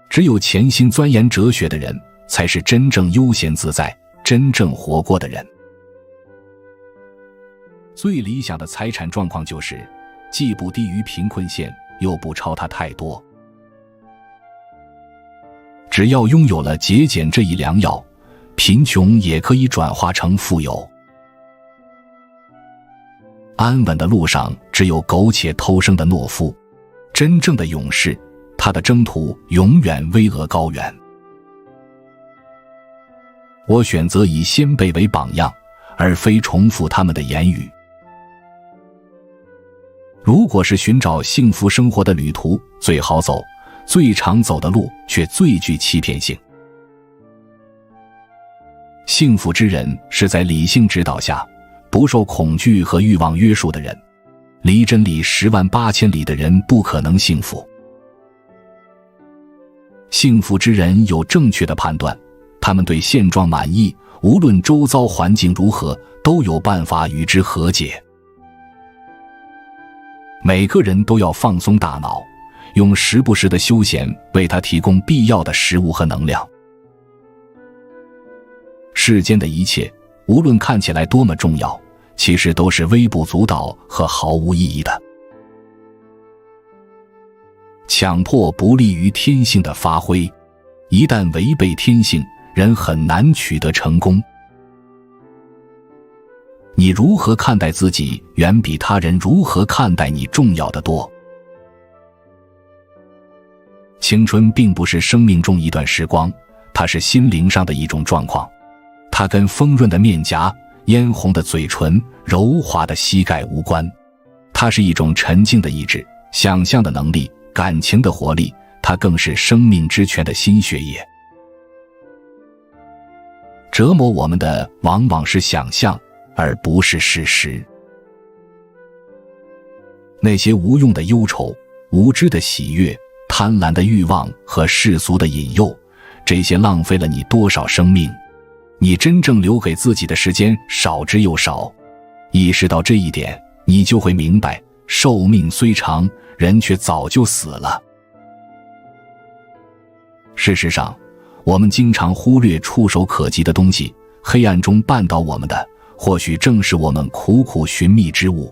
只有潜心钻研哲学的人，才是真正悠闲自在、真正活过的人。最理想的财产状况就是，既不低于贫困线，又不超它太多。只要拥有了节俭这一良药，贫穷也可以转化成富有。安稳的路上，只有苟且偷生的懦夫。真正的勇士，他的征途永远巍峨高远。我选择以先辈为榜样，而非重复他们的言语。如果是寻找幸福生活的旅途，最好走、最常走的路，却最具欺骗性。幸福之人是在理性指导下，不受恐惧和欲望约束的人。离真理108000里的人不可能幸福。幸福之人有正确的判断，他们对现状满意，无论周遭环境如何，都有办法与之和解。每个人都要放松大脑，用时不时的休闲为他提供必要的食物和能量。世间的一切，无论看起来多么重要，其实都是微不足道和毫无意义的。强迫不利于天性的发挥，一旦违背天性，人很难取得成功。你如何看待自己，远比他人如何看待你重要得多。青春并不是生命中一段时光，它是心灵上的一种状况。它跟丰润的面颊、嫣红的嘴唇、柔滑的膝盖无关，它是一种沉静的意志、想象的能力、感情的活力，它更是生命之泉的新血液。折磨我们的往往是想象，而不是事实。那些无用的忧愁、无知的喜悦、贪婪的欲望和世俗的引诱，这些浪费了你多少生命？你真正留给自己的时间少之又少。意识到这一点，你就会明白，寿命虽长，人却早就死了。事实上，我们经常忽略触手可及的东西，黑暗中绊倒我们的，或许正是我们苦苦寻觅之物。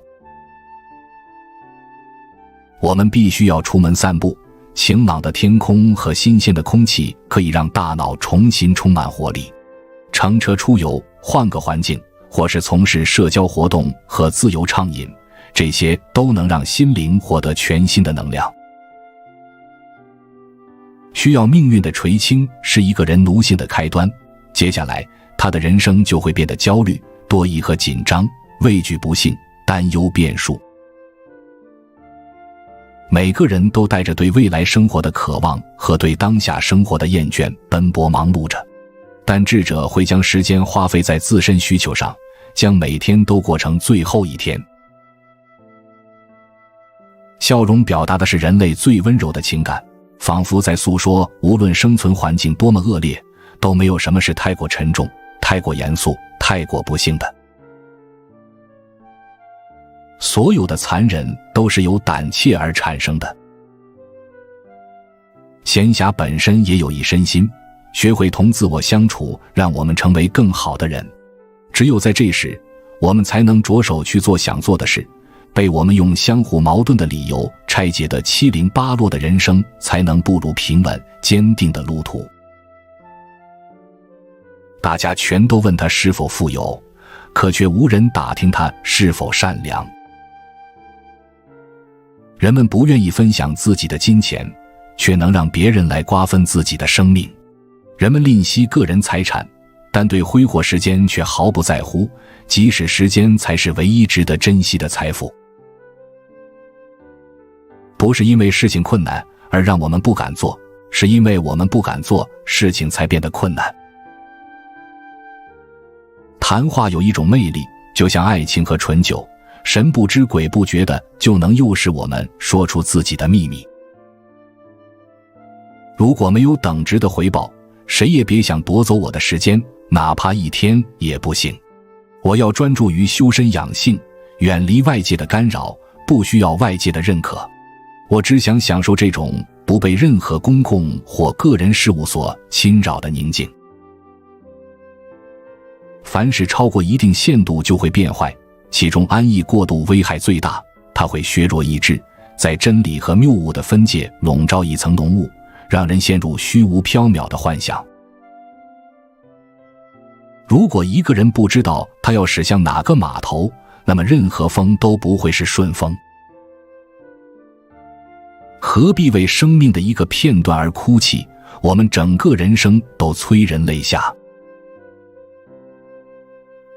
我们必须要出门散步，晴朗的天空和新鲜的空气可以让大脑重新充满活力。乘车出游，换个环境，或是从事社交活动和自由畅饮，这些都能让心灵获得全新的能量。需要命运的垂青是一个人奴性的开端，接下来他的人生就会变得焦虑、多疑和紧张，畏惧不幸，担忧变数。每个人都带着对未来生活的渴望和对当下生活的厌倦奔波忙碌着，但智者会将时间花费在自身需求上，将每天都过成最后一天。笑容表达的是人类最温柔的情感，仿佛在诉说，无论生存环境多么恶劣，都没有什么是太过沉重、太过严肃、太过不幸的。所有的残忍都是由胆怯而产生的。闲暇本身也有益身心，学会同自我相处，让我们成为更好的人。只有在这时，我们才能着手去做想做的事，被我们用相互矛盾的理由拆解得七零八落的人生，才能步入平稳坚定的路途。大家全都问他是否富有，可却无人打听他是否善良。人们不愿意分享自己的金钱，却能让别人来瓜分自己的生命。人们吝惜个人财产，但对挥霍时间却毫不在乎，即使时间才是唯一值得珍惜的财富。不是因为事情困难而让我们不敢做，是因为我们不敢做，事情才变得困难。谈话有一种魅力，就像爱情和醇酒，神不知鬼不觉的就能诱使我们说出自己的秘密。如果没有等值的回报，谁也别想夺走我的时间，哪怕一天也不行。我要专注于修身养性，远离外界的干扰，不需要外界的认可。我只想享受这种不被任何公共或个人事务所侵扰的宁静。凡是超过一定限度就会变坏，其中安逸过度危害最大，它会削弱意志，在真理和谬误的分界笼罩一层浓雾，让人陷入虚无缥缈的幻想。如果一个人不知道他要驶向哪个码头，那么任何风都不会是顺风。何必为生命的一个片段而哭泣？我们整个人生都催人泪下。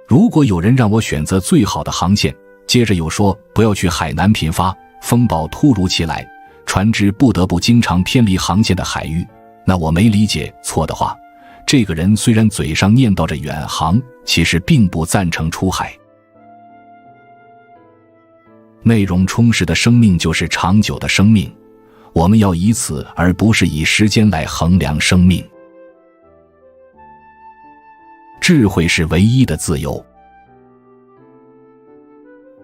如果有人让我选择最好的航线，接着又说不要去海南频发，风暴突如其来，船只不得不经常偏离航线的海域，那我没理解错的话，这个人虽然嘴上念叨着远航，其实并不赞成出海。内容充实的生命就是长久的生命，我们要以此而不是以时间来衡量生命。智慧是唯一的自由。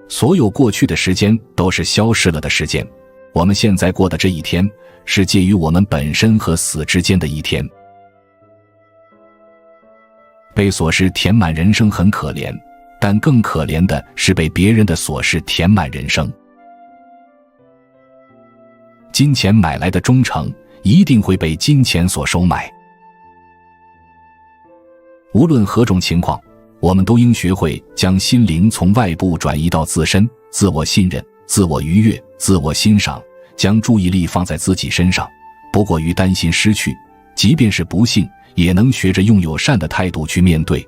所有过去的时间都是消逝了的时间，我们现在过的这一天，是介于我们本身和死之间的一天。被琐事填满人生很可怜，但更可怜的是被别人的琐事填满人生。金钱买来的忠诚，一定会被金钱所收买。无论何种情况，我们都应学会将心灵从外部转移到自身，自我信任、自我愉悦、自我欣赏，将注意力放在自己身上，不过于担心失去，即便是不幸，也能学着用友善的态度去面对。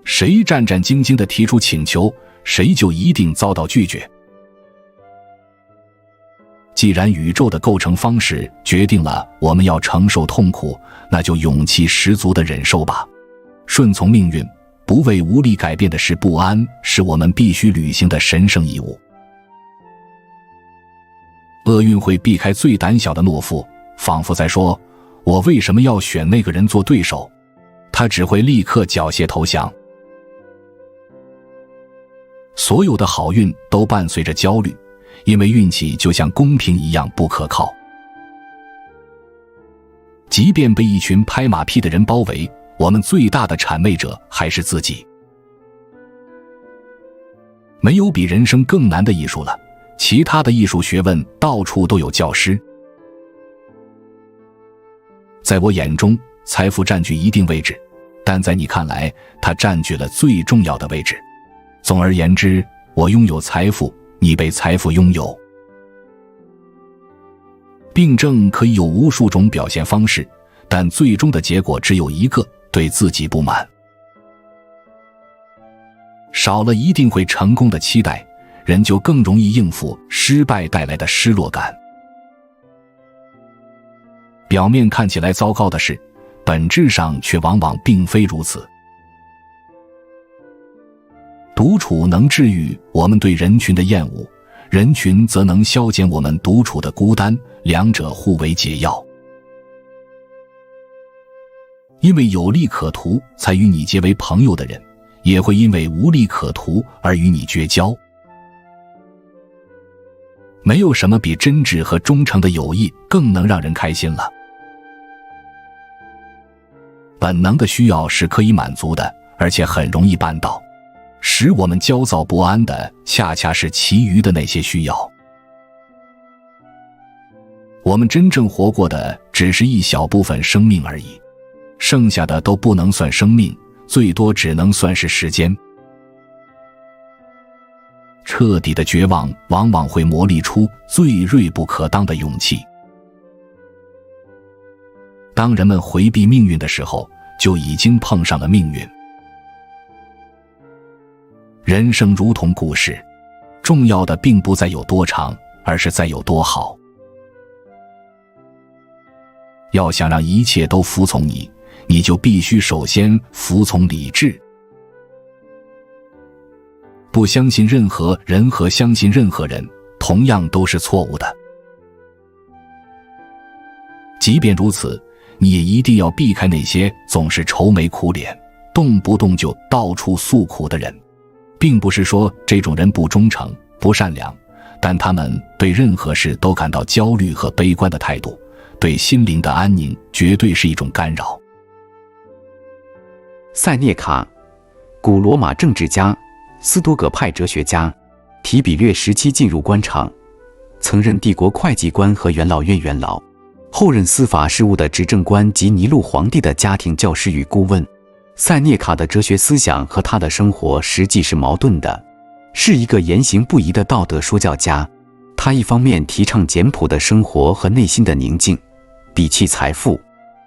谁战战兢兢地提出请求，谁就一定遭到拒绝。既然宇宙的构成方式决定了我们要承受痛苦，那就勇气十足地忍受吧。顺从命运，不为无力改变的事不安，是我们必须履行的神圣义务。厄运会避开最胆小的懦夫，仿佛在说，我为什么要选那个人做对手？他只会立刻缴械投降。所有的好运都伴随着焦虑，因为运气就像公平一样不可靠。即便被一群拍马屁的人包围，我们最大的谄媚者还是自己。没有比人生更难的艺术了，其他的艺术学问到处都有教师。在我眼中，财富占据一定位置，但在你看来，它占据了最重要的位置。总而言之，我拥有财富，你被财富拥有。病症可以有无数种表现方式，但最终的结果只有一个，对自己不满。少了一定会成功的期待，人就更容易应付失败带来的失落感。表面看起来糟糕的事，本质上却往往并非如此。独处能治愈我们对人群的厌恶，人群则能消减我们独处的孤单，两者互为解药。因为有利可图才与你结为朋友的人，也会因为无利可图而与你绝交。没有什么比真挚和忠诚的友谊更能让人开心了。本能的需要是可以满足的，而且很容易办到。使我们焦躁不安的，恰恰是其余的那些需要。我们真正活过的只是一小部分生命而已，剩下的都不能算生命，最多只能算是时间。彻底的绝望往往会磨砺出最锐不可当的勇气。当人们回避命运的时候，就已经碰上了命运。人生如同故事，重要的并不在有多长，而是在有多好。要想让一切都服从你，你就必须首先服从理智。不相信任何人和相信任何人，同样都是错误的。即便如此，你也一定要避开那些总是愁眉苦脸，动不动就到处诉苦的人。并不是说这种人不忠诚、不善良，但他们对任何事都感到焦虑和悲观的态度，对心灵的安宁绝对是一种干扰。塞涅卡，古罗马政治家、斯多葛派哲学家，提比略时期进入官场，曾任帝国会计官和元老院元老，后任司法事务的执政官及尼禄皇帝的家庭教师与顾问。塞涅卡的哲学思想和他的生活实际是矛盾的，是一个言行不一的道德说教家。他一方面提倡简朴的生活和内心的宁静，摒弃财富，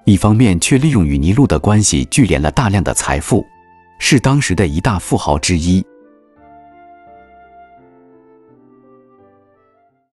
一方面却利用与尼禄的关系聚敛了大量的财富，是当时的一大富豪之一。